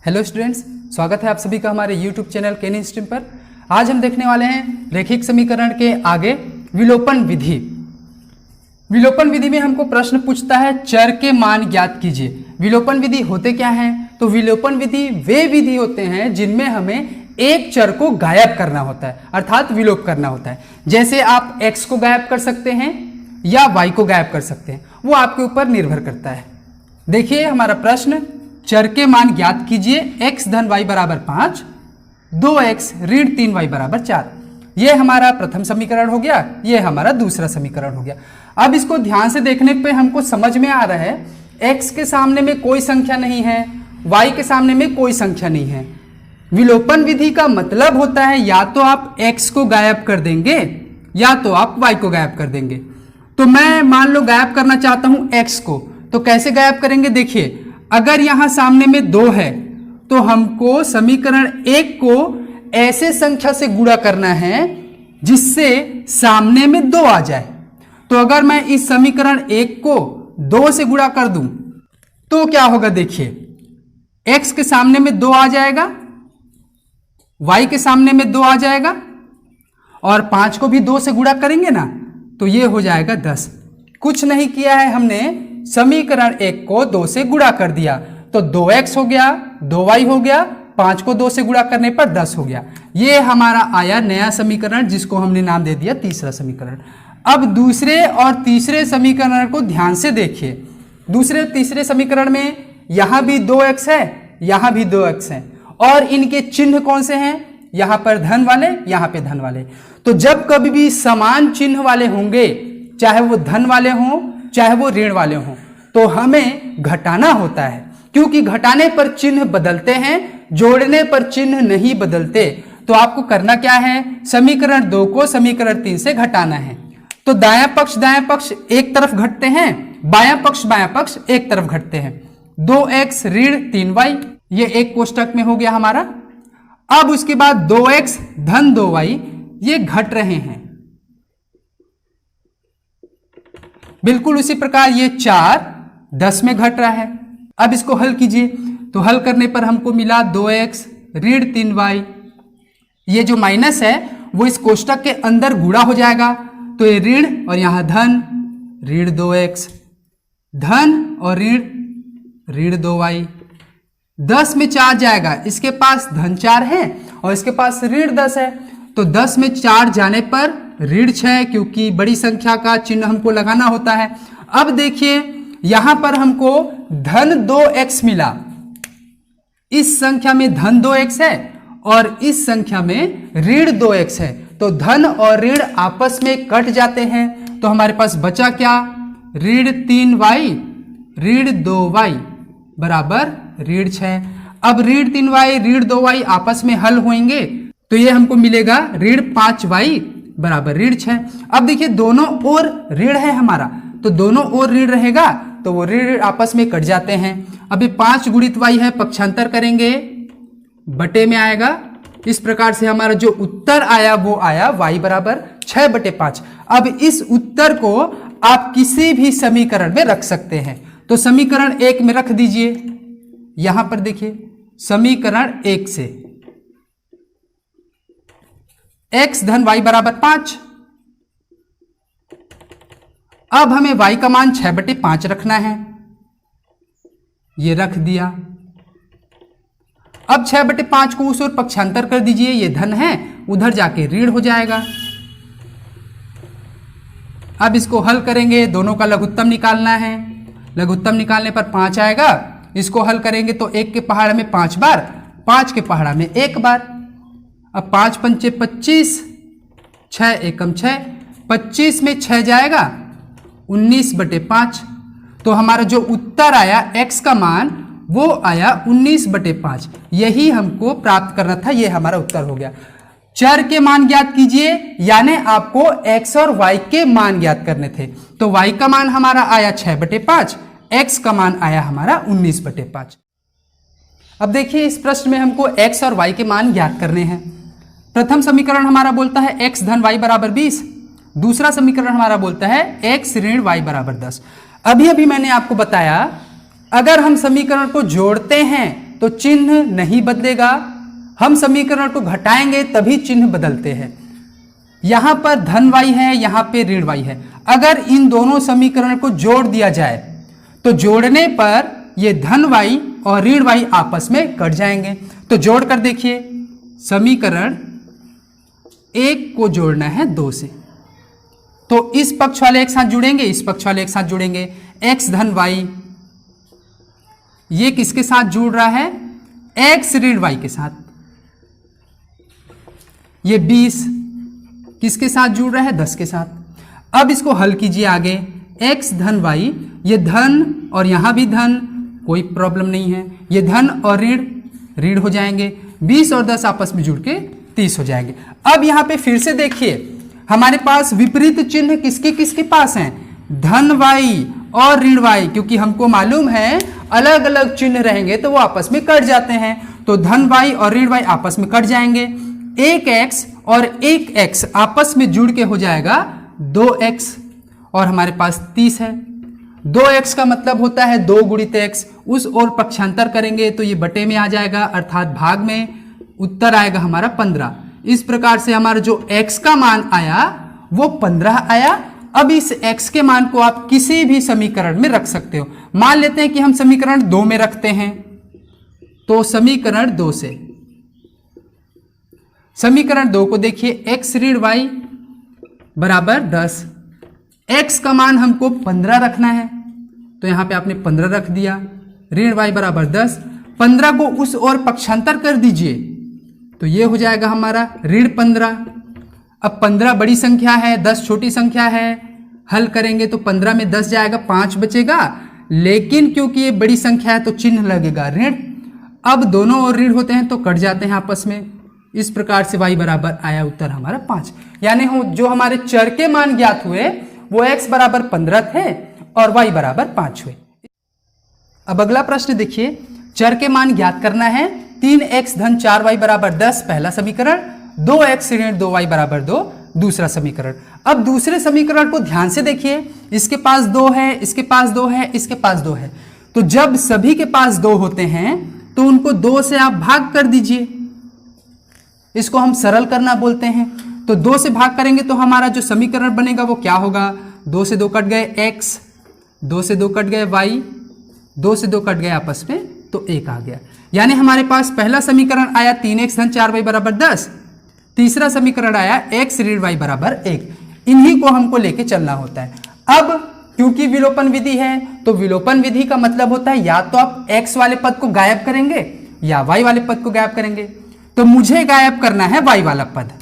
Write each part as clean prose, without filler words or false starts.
Hello students, स्वागत है आप सभी का हमारे यूट्यूब चैनल केनी स्ट्रीम पर। आज हम देखने वाले हैं रैखिक समीकरण के आगे विलोपन विधि। विलोपन विधि में हमको प्रश्न पूछता है चर के मान ज्ञात कीजिए। विलोपन विधि होते क्या हैं? तो विलोपन विधि वे विधि होते हैं जिनमें हमें एक चर को गायब करना होता है, अर्थात विलोप करना होता है। जैसे आप x को गायब कर सकते हैं या y को गायब कर सकते हैं, वो आपके ऊपर निर्भर करता है। देखिए हमारा प्रश्न, चर के मान ज्ञात कीजिए x धन y बराबर 5, 2x ऋण 3y बराबर 4। ये हमारा प्रथम समीकरण हो गया, ये हमारा दूसरा समीकरण हो गया। अब इसको ध्यान से देखने पे हमको समझ में आ रहा है x के सामने में कोई संख्या नहीं है, y के सामने में कोई संख्या नहीं है। विलोपन विधि का मतलब होता है या तो आप x को गायब कर देंगे या तो आप y को गायब कर देंगे। तो मैं मान लो गायब करना चाहता हूं x को, तो कैसे गायब करेंगे? देखिए, अगर यहां सामने में 2 है तो हमको समीकरण 1 को ऐसे संख्या से गुणा करना है जिससे सामने में 2 आ जाए। तो अगर मैं इस समीकरण 1 को 2 से गुणा कर दूं तो क्या होगा? देखिए, x के सामने में 2 आ जाएगा, y के सामने में 2 आ जाएगा और 5 को भी 2 से गुणा करेंगे ना तो ये हो जाएगा 10। कुछ नहीं किया है हमने, समीकरण 1 को 2 से गुणा कर दिया तो 2x हो गया, 2y हो गया, 5 को 2 से गुणा करने पर 10 हो गया। ये हमारा आया नया समीकरण जिसको हमने नाम दे दिया तीसरा समीकरण। अब दूसरे और तीसरे समीकरण को ध्यान से देखिए। दूसरे तीसरे समीकरण में यहां भी 2x है, यहां भी 2x है और इनके चिन्ह कौन से हैं? यहां पर धन वाले, यहां पे धन वाले। तो जब कभी भी समान चिन्ह वाले होंगे, चाहे वो धन वाले हों चाहे वो ऋण वाले हों, तो हमें घटाना होता है, क्योंकि घटाने पर चिन्ह बदलते हैं, जोड़ने पर चिन्ह नहीं बदलते। तो आपको करना क्या है? समीकरण 2 को समीकरण 3 से घटाना है। तो दायां पक्ष एक तरफ घटते हैं, बायां पक्ष एक तरफ घटते हैं। 2x ऋण 3y, ये एक कोष्टक में हो गया हमारा। अब उसके बाद 2x धन 2y, ये घट रहे हैं। बिल्कुल उसी प्रकार ये 4 10 में घट रहा है। अब इसको हल कीजिए, तो हल करने पर हमको मिला 2x ऋण 3y। ये जो माइनस है वो इस कोष्टक के अंदर गुणा हो जाएगा, तो ये ऋण और यहां धन, ऋण 2x, धन और ऋण 2y। 10 में 4 जाएगा, इसके पास धन 4 है और इसके पास ऋण 10 है, तो 10 में 4 जाने पर ऋण 6, क्योंकि बड़ी संख्या का चिन्ह हमको लगाना होता है। अब देखिए यहां पर हमको धन 2x मिला, इस संख्या में धन 2x है और इस संख्या में ऋण 2x है, तो धन और ऋण आपस में कट जाते हैं। तो हमारे पास बचा क्या? ऋण 3y ऋण 2y बराबर ऋण 6। अब ऋण 3y ऋण 2y आपस में हल होंगे तो ये हमको मिलेगा ऋण 5y बराबर ऋण 6। अब देखिए दोनों ओर ऋण है हमारा, तो दोनों ओर ऋण रहेगा तो वो ऋण आपस में कट जाते हैं। अभी 5 गुणित y है, पक्षांतर करेंगे, बटे में आएगा। इस प्रकार से हमारा जो उत्तर आया वो आया y बराबर 6/5। अब इस उत्तर को आप किसी भी समीकरण में रख सकते हैं, तो समीकरण 1 में रख दीजिए। यहां पर देखिए समीकरण 1 से x धन y बराबर 5। अब हमें y का मान 6/5 रखना है, ये रख दिया। अब 6/5 को उस ओर पक्षांतर कर दीजिए, ये धन है, उधर जाके ऋण हो जाएगा। अब इसको हल करेंगे, दोनों का लघुत्तम निकालना है। लघुत्तम निकालने पर 5 आएगा। इसको हल करेंगे तो 1 के पहाड़ा में 5 बार, 5 के पहाड़ा में 1 बार। अब 5 पंचे 25, 6 एकम 6, 25 में 6 जाएगा, 19/5। तो हमारा जो उत्तर आया x का मान वो आया 19/5। यही हमको प्राप्त करना था, ये हमारा उत्तर हो गया। चर के मान ज्ञात कीजिए, यानी आपको x और y के मान ज्ञात करने थे। तो y का मान हमारा आया 6/5, x का मान आया हमारा 19/5। अब देखिए इस प्रश्न में हमको x और y के मान ज्ञात करने हैं। प्रथम समीकरण हमारा बोलता है x धन y बराबर 20, दूसरा समीकरण हमारा बोलता है x ऋण y बराबर 10। अभी मैंने आपको बताया अगर हम समीकरण को जोड़ते हैं तो चिन्ह नहीं बदलेगा, हम समीकरण को घटाएंगे तभी चिन्ह बदलते हैं। यहां पर धन y है, यहां पे ऋण y है। अगर इन दोनों समीकरण को जोड़ दिया जाए तो जोड़ने पर ये धन y और ऋण y आपस में कट जाएंगे। तो जोड़ कर देखिए, समीकरण 1 को जोड़ना है 2 से, तो इस पक्ष वाले एक साथ जुड़ेंगे, इस पक्ष वाले एक साथ जुड़ेंगे। x धन y ये किसके साथ जुड़ रहा है? x ऋण y के साथ। ये 20 किसके साथ जुड़ रहा है? 10 के साथ। अब इसको हल कीजिए आगे, x धन y, ये धन और यहां भी धन, कोई प्रॉब्लम नहीं है। ये धन और ऋण ऋण हो जाएंगे, 20 और 10 आपस में जुड़ के 30 हो जाएंगे। अब यहां पे फिर से देखिए, हमारे पास विपरीत चिन्ह किसके किसके पास हैं? धन y और ऋण y, क्योंकि हमको मालूम है अलग अलग चिन्ह रहेंगे तो वो आपस में कट जाते हैं। तो धन y और ऋण y आपस में कट जाएंगे। एक x और एक x आपस में जुड़ के हो जाएगा 2x, और हमारे पास 30 है। 2x का मतलब होता है 2 गुणित x, उस ओर पक्षांतर करेंगे तो ये बटे में आ जाएगा, अर्थात भाग में। उत्तर आएगा हमारा 15। इस प्रकार से हमारा जो x का मान आया वो 15 आया। अब इस x के मान को आप किसी भी समीकरण में रख सकते हो। मान लेते हैं कि हम समीकरण 2 में रखते हैं, तो समीकरण 2 से समीकरण 2 को देखिए, x ऋण y बराबर 10। x का मान हमको 15 रखना है, तो यहां पे आपने 15 रख दिया। ऋण y बराबर 10, 15 को उस ओर पक्षांतर कर दीजिए तो ये हो जाएगा हमारा ऋण 15। अब 15 बड़ी संख्या है, 10 छोटी संख्या है, हल करेंगे तो 15 में 10 जाएगा, 5 बचेगा, लेकिन क्योंकि ये बड़ी संख्या है तो चिन्ह लगेगा ऋण। अब दोनों ओर ऋण होते हैं तो कट जाते हैं आपस में। इस प्रकार से y बराबर आया उत्तर हमारा 5। यानी जो हमारे चर के मान ज्ञात हुए वो x बराबर 15 थे और y बराबर 5 हुए। अब अगला प्रश्न देखिए, चर के मान ज्ञात करना है। 3x धन 4y बराबर 10 पहला समीकरण, 2x ऋण 2y बराबर 2 दूसरा समीकरण। अब दूसरे समीकरण को ध्यान से देखिए, इसके पास 2 है, इसके पास 2 है, इसके पास 2 है। तो जब सभी के पास 2 होते हैं तो उनको 2 से आप भाग कर दीजिए, इसको हम सरल करना बोलते हैं। तो 2 से भाग करेंगे तो हमारा जो समीकरण बनेगा वो क्या होगा? 2 से 2 कट गए x, 2 से 2 कट गए y, 2 से 2 कट गए आपस में तो 1 आ गया। यानी हमारे पास पहला समीकरण आया 3x धन 4y बराबर 10, तीसरा समीकरण आया x ऋण y बराबर 1। इन्हीं को हमको लेके चलना होता है। अब क्योंकि विलोपन विधि है तो विलोपन विधि का मतलब होता है या तो आप x वाले पद को गायब करेंगे या y वाले पद को गायब करेंगे। तो मुझे गायब करना है y वाला पद।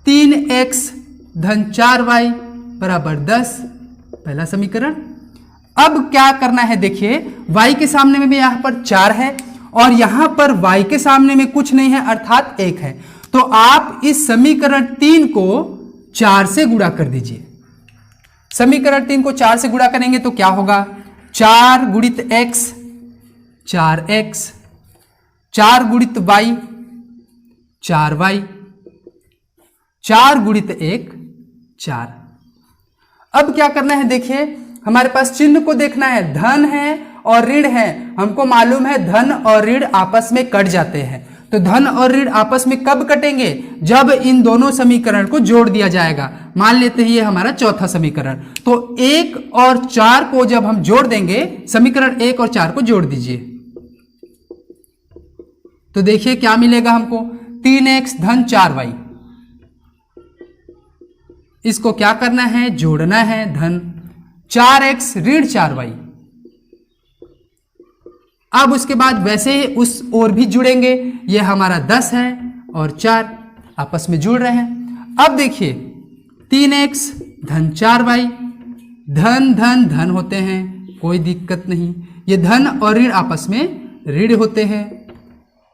3x धन 4y बराबर 10 पहला समीकरण। अब क्या करना है देखिए, y के सामने में भी यहां पर 4 है और यहां पर y के सामने में कुछ नहीं है अर्थात 1 है। तो आप इस समीकरण 3 को 4 से गुणा कर दीजिए। समीकरण 3 को 4 से गुणा करेंगे तो क्या होगा? 4 गुणित x 4x, 4 गुणित y 4y, 4 गुणित 1 4। अब क्या करना है देखिए, हमारे पास चिन्ह को देखना है, धन है और ऋण है। हमको मालूम है धन और ऋण आपस में कट जाते हैं। तो धन और ऋण आपस में कब कटेंगे? जब इन दोनों समीकरण को जोड़ दिया जाएगा। मान लेते हैं ये हमारा चौथा समीकरण। तो 1 और 4 को जब हम जोड़ देंगे, समीकरण 1 और 4 को जोड़ दीजिए तो देखिए क्या मिलेगा हमको? 3x धन 4y। इसको क्या करना है? जोड़ना है। धन 4x ऋण 4y। अब उसके बाद वैसे ही उस ओर भी जुड़ेंगे। ये हमारा 10 है और 4 आपस में जुड़ रहे हैं। अब देखिए 3x धन 4y, धन धन धन होते हैं, कोई दिक्कत नहीं। ये धन और ऋण आपस में ऋण होते हैं।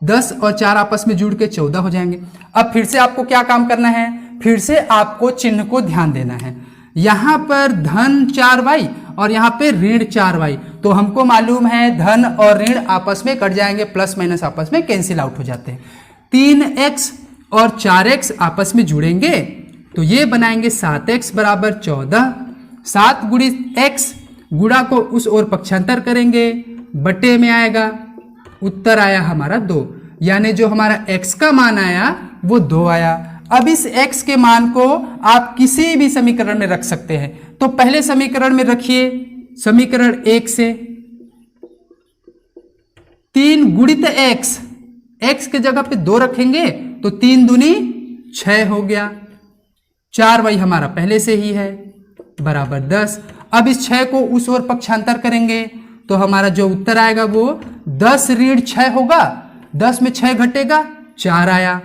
10 और 4 आपस में जुड़ के 14 हो जाएंगे। अब फिर से आपको क्या काम करना है? फिर से आपको चिन्ह को ध्यान देना है। यहां पर धन 4y और यहां पे ऋण 4y। तो हमको मालूम है धन और ऋण आपस में कट जाएंगे, प्लस माइनस आपस में कैंसिल आउट हो जाते हैं। 3x और 4x आपस में जुड़ेंगे तो ये बनाएंगे 7x बराबर 14। 7 गुणित x, गुणा को उस ओर पक्षांतर करेंगे, बटे में आएगा उत्तर आया हमारा 2, यानी जो हमारा x का मान आया वो 2 आया। अब इस x के मान को आप किसी भी समीकरण में रख सकते हैं। तो पहले समीकरण में रखिए, समीकरण 1 से 3 गुणित x के जगह पे 2 रखेंगे तो 3 दूनी 6 हो गया, 4y हमारा पहले से ही है बराबर 10। अब इस 6 को उस ओर पक्षांतर करेंगे तो हमारा जो उत्तर आएगा वो 10 ऋण 6 होगा, 10 में 6 घटेगा 4 आया,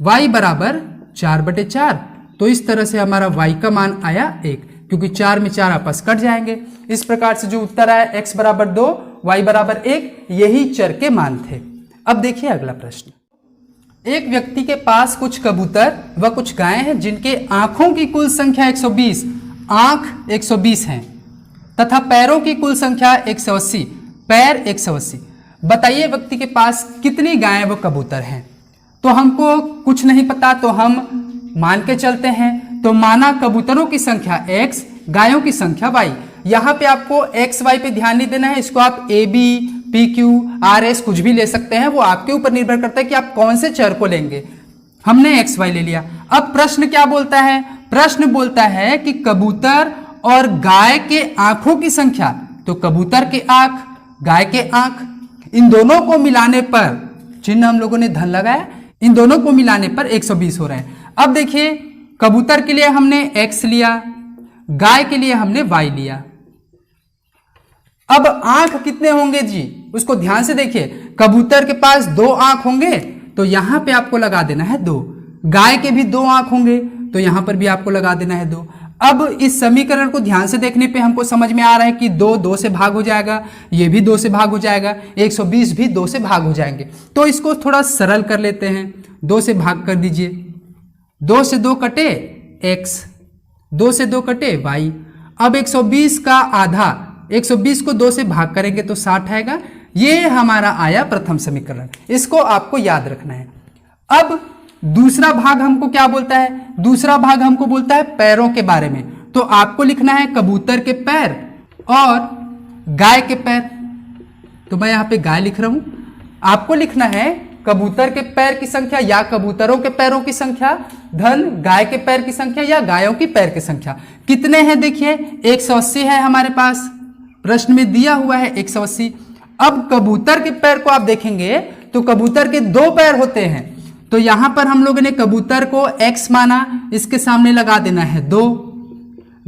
y बराबर 4/4। तो इस तरह से हमारा y का मान आया 1, क्योंकि 4 में 4 आपस कट जाएंगे। इस प्रकार से जो उत्तर आया x बराबर 2, y बराबर 1, यही चर के मान थे। अब देखिए अगला प्रश्न। एक व्यक्ति के पास कुछ कबूतर व कुछ गायें हैं जिनके आंखों की कुल संख्या 120, आंख 120 हैं तथा पैरों की कुल संख्या 180, पैर 180। बताइए व्यक्ति के पास कितनी गायें व कबूतर हैं। तो हमको कुछ नहीं पता, तो हम मान के चलते हैं। तो माना कबूतरों की संख्या x, गायों की संख्या y। यहाँ पे आपको x y पे ध्यान नहीं देना है, इसको आप a b p q r s कुछ भी ले सकते हैं, वो आपके ऊपर निर्भर करता है कि आप कौन से चर को लेंगे। हमने x y ले लिया। अब प्रश्न क्या बोलता है, प्रश्न बोलता है कि कबूतर और गाय के आंखों की संख्या। तो कबूतर के आंख, गाय के आंख, इन दोनों को मिलाने पर, चिन्ह हम लोगों ने धन लगाया, इन दोनों को मिलाने पर 120 हो रहे हैं। अब देखिए कबूतर के लिए हमने x लिया, गाय के लिए हमने y लिया। अब आंख कितने होंगे जी, उसको ध्यान से देखिए। कबूतर के पास 2 आंख होंगे तो यहां पे आपको लगा देना है 2, गाय के भी 2 आंख होंगे तो यहां पर भी आपको लगा देना है 2। अब इस समीकरण को ध्यान से देखने पे हमको समझ में आ रहा है कि 2 से भाग हो जाएगा, ये भी 2 से भाग हो जाएगा, 120 भी 2 से भाग हो जाएंगे। तो इसको थोड़ा सरल कर लेते हैं, 2 से भाग कर दीजिए, 2 से 2 कटे x, 2 से 2 कटे y। अब 120 का आधा, 120 को 2 से भाग करेंगे तो 60 आएगा। ये हमारा आया प्रथम समीकरण, इसको आपको याद रखना है। अब दूसरा भाग हमको क्या बोलता है, दूसरा भाग हमको बोलता है पैरों के बारे में। तो आपको लिखना है कबूतर के पैर और गाय के पैर। तो मैं यहां पे गाय लिख रहा हूं, आपको लिखना है कबूतर के पैर की संख्या या कबूतरों के पैरों की संख्या धन गाय के पैर की संख्या या गायों की पैर की संख्या। कितने हैं देखिए, 180 है हमारे पास, प्रश्न में दिया हुआ है 180। अब कबूतर के पैर को आप देखेंगे तो कबूतर के 2 पैर होते हैं, तो यहां पर हम लोगों ने कबूतर को x माना, इसके सामने लगा देना है 2,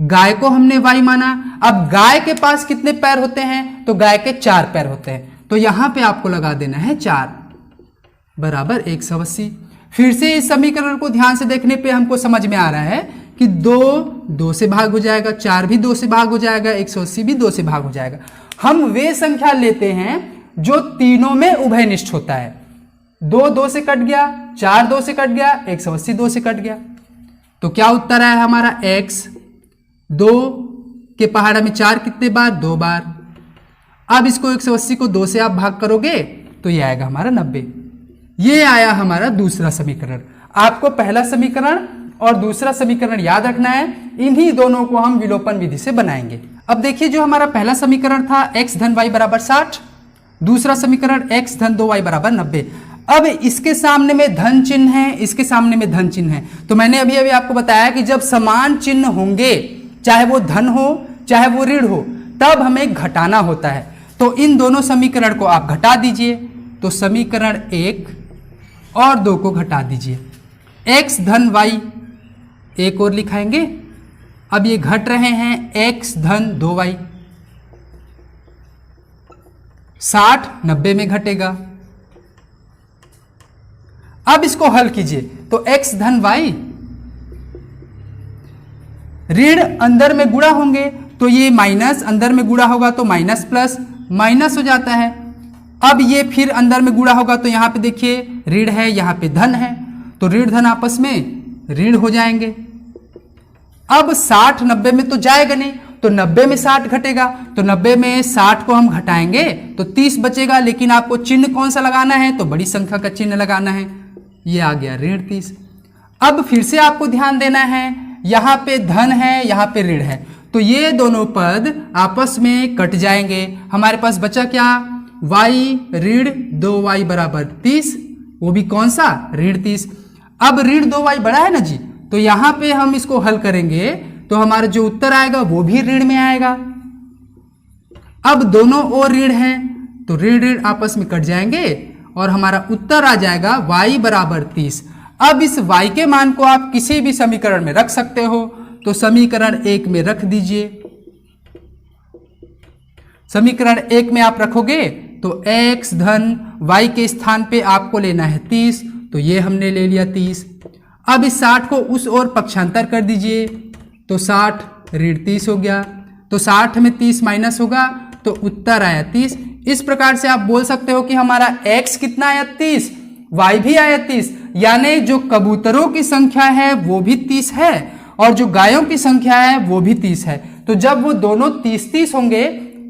गाय को हमने y माना। अब गाय के पास कितने पैर होते हैं, तो गाय के 4 पैर होते हैं, तो यहां पे आपको लगा देना है 4 बराबर 180। फिर से इस समीकरण को ध्यान से देखने पे हमको समझ में आ रहा है कि 2 से भाग हो जाएगा, 4 भी 2 से भाग हो जाएगा, 180 भी 2 से भाग हो जाएगा। हम वे संख्या लेते हैं जो तीनों में उभयनिष्ठ होता है। 2 से कट गया, 4 2 से कट गया, 180 2 से कट गया। तो क्या उत्तर आया हमारा x, 2 के पहाड़ा में 4 कितने बार, 2 बार। अब इसको 180 को 2 से आप भाग करोगे तो ये आएगा हमारा 90। ये आया हमारा दूसरा समीकरण। आपको पहला समीकरण और दूसरा समीकरण याद रखना है, इन्हीं दोनों को हम विलोपन विधि से बनाएंगे। अब देखिए जो हमारा पहला समीकरण था x धन y बराबर 60, दूसरा समीकरण x धन 2y बराबर 90। अब इसके सामने में धन चिन्ह है, इसके सामने में धन चिन्ह है। तो मैंने अभी अभी आपको बताया कि जब समान चिन्ह होंगे, चाहे वो धन हो चाहे वो ऋण हो, तब हमें घटाना होता है। तो इन दोनों समीकरण को आप घटा दीजिए, तो समीकरण 1 और 2 को घटा दीजिए। x धन y एक और लिखाएंगे, अब ये घट रहे हैं x धन 2y, 60 90 में घटेगा। अब इसको हल कीजिए तो x धन y, ऋण अंदर में गुणा होंगे तो ये माइनस, अंदर में गुणा होगा तो माइनस प्लस माइनस हो जाता है। अब ये फिर अंदर में गुणा होगा तो यहाँ पे देखिए ऋण है, यहाँ पे धन है, तो ऋण धन आपस में ऋण हो जाएंगे। अब 60 90 में तो जाएगा नहीं, तो 90 में 60 घटेगा, तो 90 में 60 को हम घटाएंगे तो 30 बचेगा। लेकिन आपको चिन्ह कौन सा लगाना है, तो बड़ी संख्या का चिन्ह लगाना है। ये आ गया ऋण 30। अब फिर से आपको ध्यान देना है, यहाँ पे धन है, यहाँ पे ऋण है, तो ये दोनों पद आपस में कट जाएंगे। हमारे पास बचा क्या, y ऋण 2y बराबर 30, वो भी कौन सा, ऋण 30। अब ऋण 2y बड़ा है ना जी, तो यहां पे हम इसको हल करेंगे तो हमारा जो उत्तर आएगा वो भी ऋण में आएगा। अब दोनों ओर ऋण हैं तो ऋण ऋण आपस में कट जाएंगे और हमारा उत्तर आ जाएगा y बराबर 30। अब इस y के मान को आप किसी भी समीकरण में रख सकते हो, तो समीकरण 1 में रख दीजिए। समीकरण 1 में आप रखोगे तो x धन y के स्थान पे आपको लेना है 30, तो ये हमने ले लिया 30। अब इस 60 को उस ओर पक्षांतर कर दीजिए तो 60 ऋण 30 हो गया, तो 60 में 30 माइनस होगा तो उत्तर आया 30। इस प्रकार से आप बोल सकते हो कि हमारा x कितना आया 30, y भी आया 30, यानी जो कबूतरों की संख्या है वो भी 30 है और जो गायों की संख्या है वो भी 30 है। तो जब वो दोनों 30-30 होंगे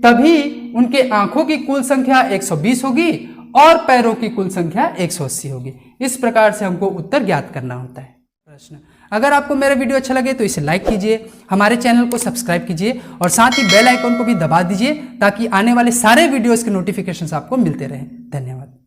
तभी उनके आंखों की कुल संख्या 120 होगी और पैरों की कुल संख्या 180 होगी। इस प्रकार से हमको उत्तर ज्ञात करना होता है। प्रश्न, अगर आपको मेरा वीडियो अच्छा लगे तो इसे लाइक कीजिए, हमारे चैनल को सब्सक्राइब कीजिए और साथ ही बेल आइकन को भी दबा दीजिए ताकि आने वाले सारे वीडियोस के नोटिफिकेशंस आपको मिलते रहें। धन्यवाद।